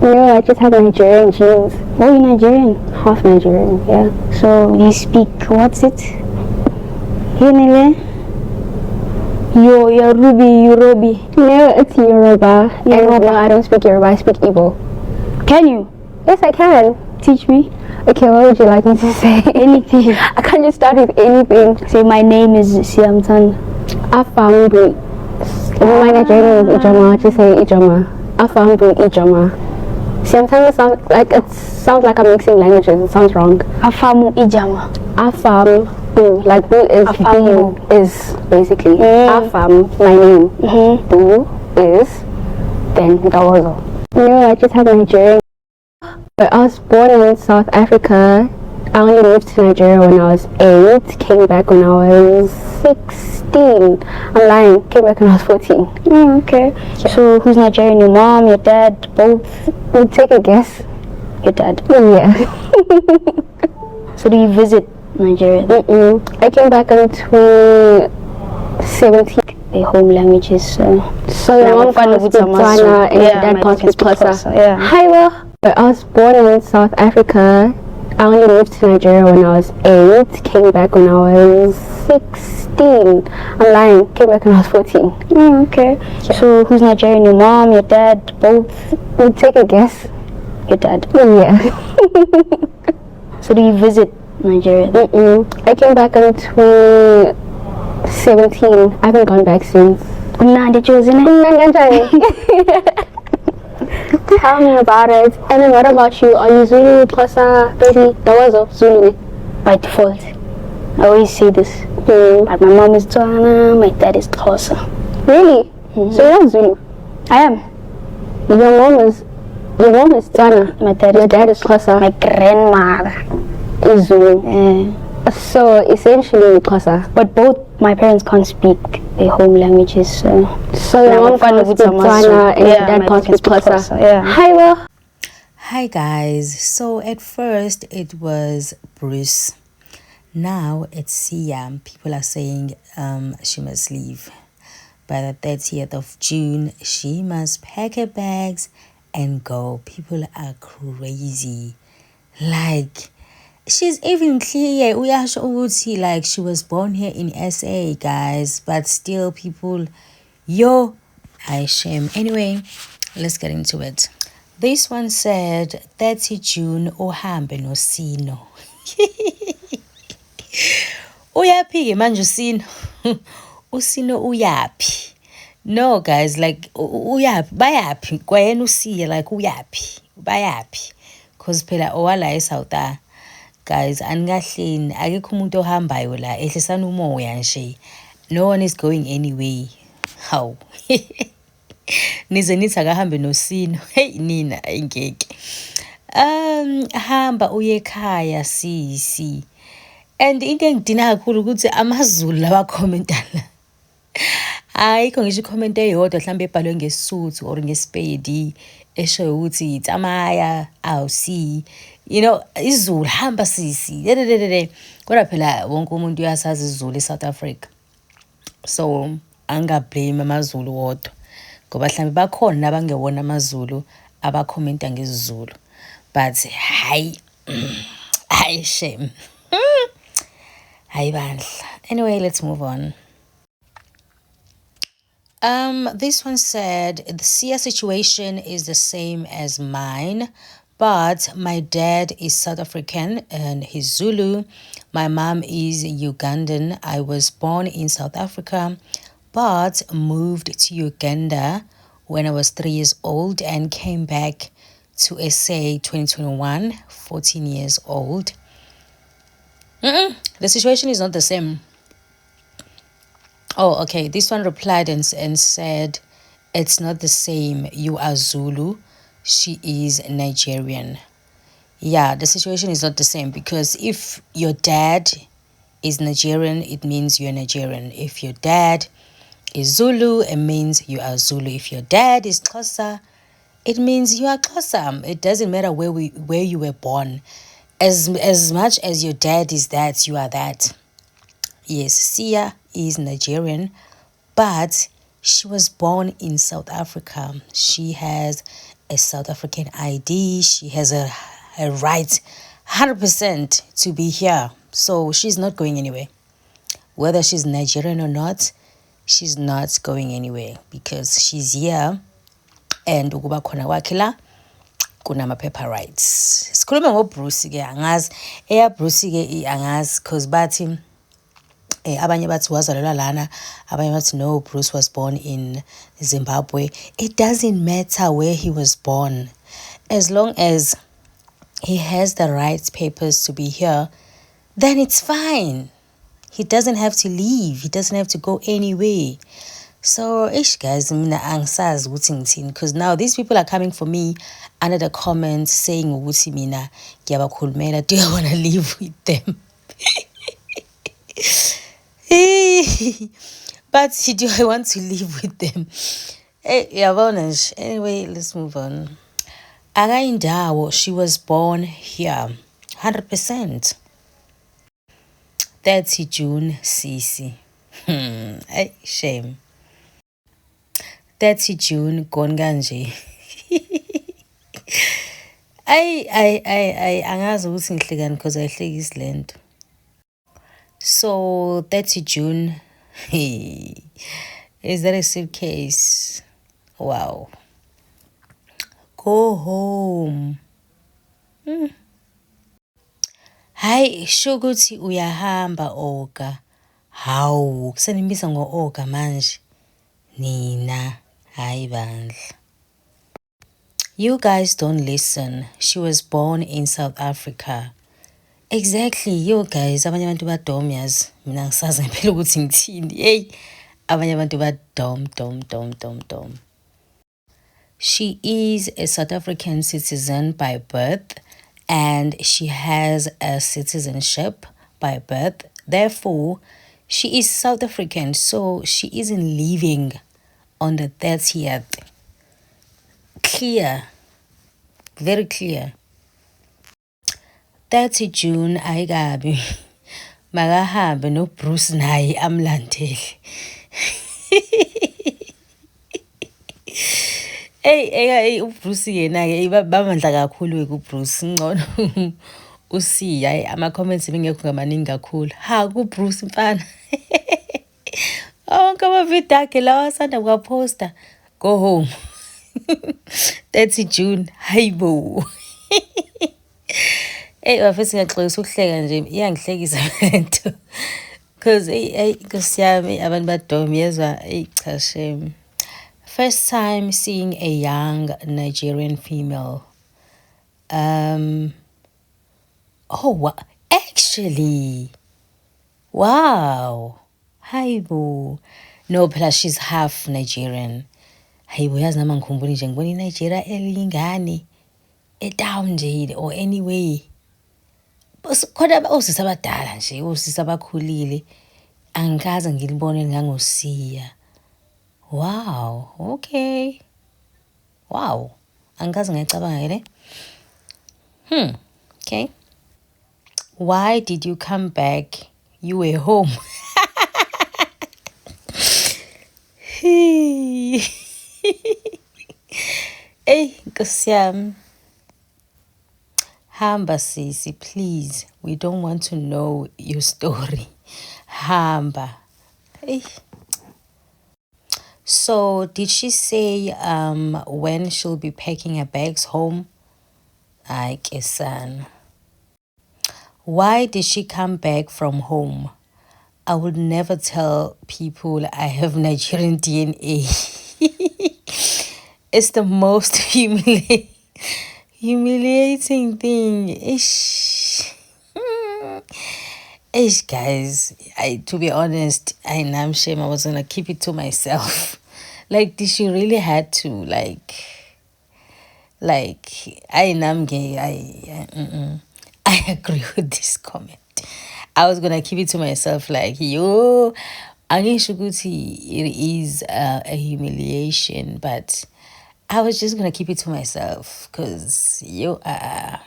No, I just have Nigerian genes. Oh, you're Nigerian? Half Nigerian, yeah. So you speak, what's it? Hinele? You're Yorubi. No, it's Yoruba. Yoruba. And no, I don't speak Yoruba, I speak Igbo. Can you? Yes, I can. Teach me. Okay, what would you like me to say? Anything. I can't just start with anything. Say, my name is Siamtan. Afambu. My Nigerian name is Ijoma. Just say Ijoma. Afambu Ijoma. Sometimes it sounds like I'm mixing languages. It sounds wrong. Afamu Ijama. Afam Bu, like Bu is Afamu. Bu is basically Afam, my name. Bu is then Dawozo. No, I just have Nigerian. But I was born in South Africa. I only moved to Nigeria when I was 8. Came back when I was 16. I'm lying. Came back when I was 14. Okay. So who's Nigerian? Your mom, your dad, both? You take a guess. Your dad. Yeah. So do you visit Nigeria? I came back in 2017. The home language is So your mom can't speak Tswana and your dad can't speak Xhosa. Yeah. Hi, well. I was born in South Africa. I only moved to Nigeria when I was 8. Came back when I was 16. I'm lying. Came back when I was 14. Okay. So who's Nigerian? Your mom, your dad, both? You take a guess. Your dad. Yeah. So do you visit Nigeria? I came back in 2017. I haven't gone back since. Tell me about it. And then what about you? Are you Zulu, Xhosa, Pedi, Dawazo, Zulu? By default. I always say this. But my mom is Tswana, my dad is Xhosa. Really? So you're not Zulu? I am. Your mom is Tswana. My dad Your dad is Xhosa. My grandmother is Zulu. Yeah. So essentially Xhosa. But both my parents can't speak their home languages. So your mom can't speak Tswana and your dad can't speak Xhosa. Yeah. Hi, well. Hi guys. So at first it was Bruce. Now it's Sia. People are saying she must leave. By the 30th of June, she must pack her bags and go. People are crazy. Like, she's even clear. Like, she was born here in SA, guys. But still, people, I shame. Anyway, let's get into it. This one said, 30 June, uhambe nosino. Uyaphi manje usino? Usino uyaphi? No, guys, like uyaphi bayaphi kwayena usiye like uyaphi bayaphi cause phela owala eSouth guys anikahleni akekho umuntu ohambayo la ehlisana umoya nje. No one is going anyway. How? Nize nithi akahambe nosino. Hey nina ayingeke. Hamba uye ekhaya sisi. And into engidina kakhulu ukuthi amaZulu lawa commenta la. Ayikho ngisho i-comment eyodwa mhlawumbe ebhalwe ngeSuthu or ngeSpedi esho ukuthi tsamaya awusi. You know, isiZulu hamba sisi. Kodwa phela wonke umuntu uyasazi isiZulu eSouth Africa. So angablame amaZulu wodwa. Ngoba mhlawumbe bakhona nabangewona amaZulu abakhomenta ngesiZulu. But hayi shame. Hayi bandla. Anyway, let's move on. This one said, the Sia situation is the same as mine, but my dad is South African and he's Zulu. My mom is Ugandan. I was born in South Africa, but moved to Uganda when I was 3 years old and came back to SA 2021, 14 years old. The situation is not the same. Oh, okay. This one replied and said, it's not the same. You are Zulu. She is Nigerian. Yeah, the situation is not the same because if your dad is Nigerian, it means you're Nigerian. If your dad is Zulu, it means you are Zulu. If your dad is Xhosa, it means you are Xhosa. It doesn't matter where you were born. As much as your dad is that, you are that. Yes, Sia is Nigerian, but she was born in South Africa. She has a South African ID. She has a right 100% to be here. So she's not going anywhere. Whether she's Nigerian or not, she's not going anywhere because she's here and ukuba khona kwakhe la kunama-paper rights. Sikhulume ngoBruce-ke angazi. Bruce-ke angazi because bathi abanye bathi wazalelwa lana, abanye bathi no, Bruce was born in Zimbabwe. It doesn't matter where he was born. As long as he has the right papers to be here, then it's fine. He doesn't have to leave. He doesn't have to go anywhere. So, guys, mina angisazi ukuthi ngithini because now these people are coming for me under the comments saying ukuthi mina ngiyabakhulumela, do you want to live with them? But do I want to live with them? Anyway, let's move on. Akaindawo, she was born here, 100%. 30 June, Sisi. Shame. 30 June, gone kanje. Angazi ukuthi ngihlekani because ayihlekisi lento. So 30 June, is that a suitcase? Wow. Go home. Hayi, shukuthi uyahamba Oga. Hawu, kusenimbiza ngo-Oga manje. Nina, hayi bandla. You guys don't listen. She was born in South Africa. Exactly, you guys, abanye abantu badom yazi. Mina ngisazi ngempela ukuthi ngithini. Hey, abanye abantu badom. She is a South African citizen by birth and she has a citizenship by birth. Therefore, she is South African, so she isn't leaving on the 30th. Clear. Very clear. 30 June, ayikabi. Makahambe no Bruce naye amlandele. Hey, uBruce yena-ke bamandla kakhulu kuBruce. Ngcono usiya ama-comments bengekho ngamaningi kakhulu. Ha, kuBruce mfana. Onke amavidiyo akhe lawa asanda kuwaposta. Go home. 30 June, hayibo. Bafethu ngiyaxolisa ukuhleka nje, iyangihlekisa lento. Because Nkosi yami abantu badom yezwa cha shame. First time seeing a young Nigerian female. Actually. Wow. Hayibo. No, plus she's half Nigerian. Hayibo, yazi nama ngikhumbula nje ngibona iNigeria elingane etown nje or anyway. Khona osisi abadala nje, osisi abakhulile. Angikaze ngilibone ngangosiya. Wow, okay. Wow. Angikaze ngayicabanga le. Okay. Why did you come back? You were home. Hey, Nkosi yami. Hamba sisi, please. We don't want to know your story. Hamba. Hey. So, did she say when she'll be packing her bags home? Ay, kesan. Why did she come back from home? I would never tell people I have Nigerian DNA. It's the most humiliating thing. Ish, guys. To be honest, I'm shame I was gonna keep it to myself. Like, did she really had to like I agree with this comment. I was gonna keep it to myself. Like, yo, Angishuguti, it is a humiliation, but I was just gonna keep it to myself because you are.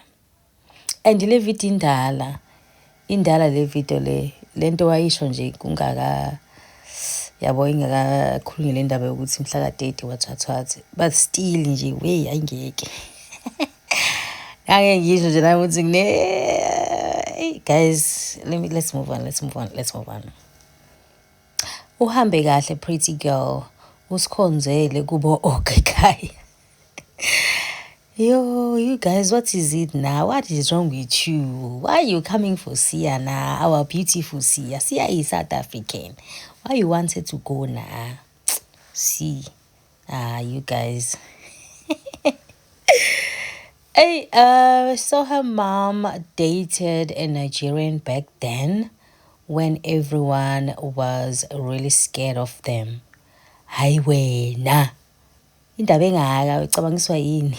And le video indala le video le lento wayisho nje kungaka yabo ingakakhulunywe le ndaba yokuthi mhla ka-30 wathathwathi, but still nje wey ayingeke. Angeke ngisho nje nami ukuthi hey guys, let's move on. Uhambe kahle pretty girl, usikhonzele kubo okekhaya. Yo, you guys, what is it now? What is wrong with you? Why are you coming for Sia now? Our beautiful Sia. Sia is South African. Why you wanted to go now? See, you guys. Hey, so her mom dated a Nigerian back then when everyone was really scared of them. Hayi wena. Indaba engaka ucabangiswa yini?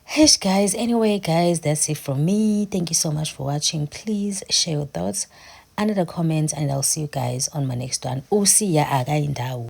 Hey guys, anyway guys, that's it from me. Thank you so much for watching. Please share your thoughts under the comments and I'll see you guys on my next one. Usiya aga indawo.